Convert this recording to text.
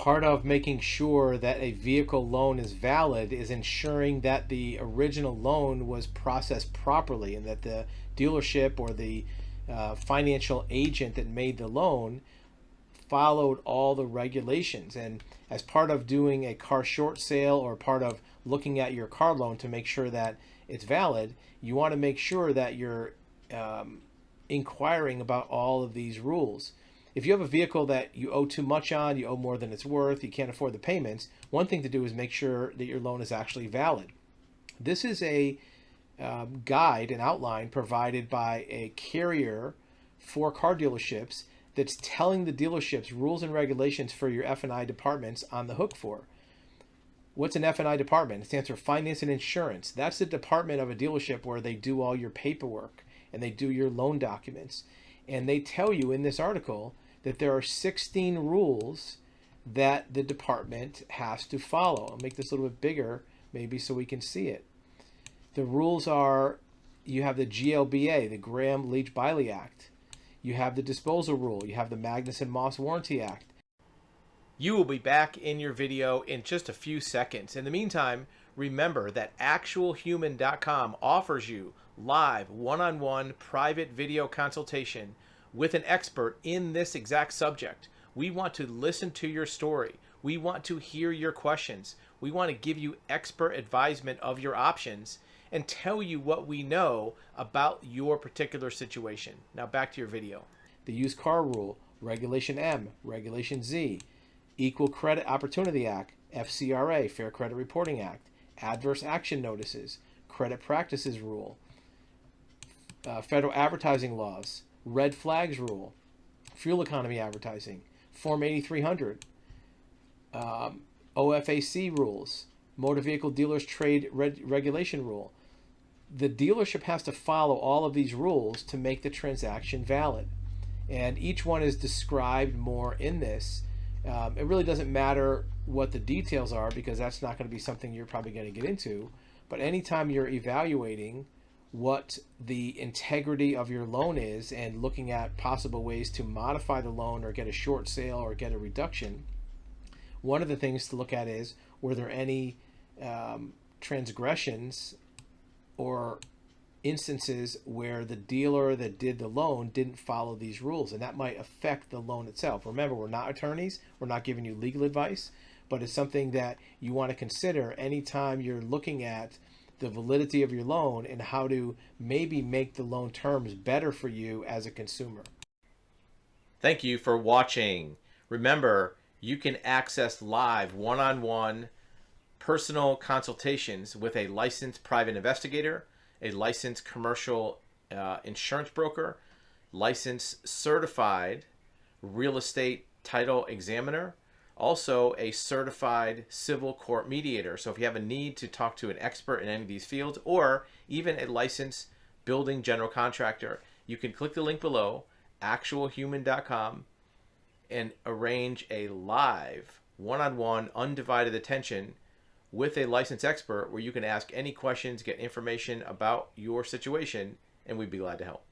Part of making sure that a vehicle loan is valid is ensuring that the original loan was processed properly and that the dealership or the financial agent that made the loan followed all the regulations. And as part of doing a car short sale or part of looking at your car loan to make sure that it's valid, you want to make sure that you're inquiring about all of these rules. If you have a vehicle that you owe too much on, you owe more than it's worth, you can't afford the payments, one thing to do is make sure that your loan is actually valid. This is a guide, an outline provided by a carrier for car dealerships that's telling the dealerships rules and regulations for your F&I departments on the hook for. What's an F&I department? It stands for Finance and Insurance. That's the department of a dealership where they do all your paperwork and they do your loan documents. And they tell you in this article that there are 16 rules that the department has to follow. I'll make this a little bit bigger maybe so we can see it. The rules are, you have the GLBA, the Graham-Leach-Bliley Act. You have the disposal rule. You have the Magnuson-Moss Warranty Act. You will be back in your video in just a few seconds. In the meantime, remember that actualhuman.com offers you live one-on-one private video consultation with an expert in this exact subject. We want to listen to your story. We want to hear your questions. We want to give you expert advisement of your options and tell you what we know about your particular situation. Now back to your video. The used car rule, Regulation M, Regulation Z, Equal Credit Opportunity Act, FCRA, Fair Credit Reporting Act, Adverse Action Notices, Credit Practices Rule, Federal Advertising Laws, Red Flags Rule, Fuel Economy Advertising, Form 8300, OFAC rules, Motor Vehicle Dealers Trade Regulation Rule. The dealership has to follow all of these rules to make the transaction valid. And each one is described more in this. It really doesn't matter what the details are because that's not going to be something you're probably going to get into. But anytime you're evaluating what the integrity of your loan is and looking at possible ways to modify the loan or get a short sale or get a reduction, one of the things to look at is, were there any transgressions or instances where the dealer that did the loan didn't follow these rules, and that might affect the loan itself. Remember, we're not attorneys, we're not giving you legal advice, but it's something that you want to consider anytime you're looking at the validity of your loan and how to maybe make the loan terms better for you as a consumer. Thank you for watching. Remember, you can access live one-on-one personal consultations with a licensed private investigator, a licensed commercial insurance broker, licensed certified real estate title examiner, also a certified civil court mediator. So if you have a need to talk to an expert in any of these fields, or even a licensed building general contractor, you can click the link below, actualhuman.com, and arrange a live one-on-one undivided attention with a licensed expert where you can ask any questions, get information about your situation, and we'd be glad to help.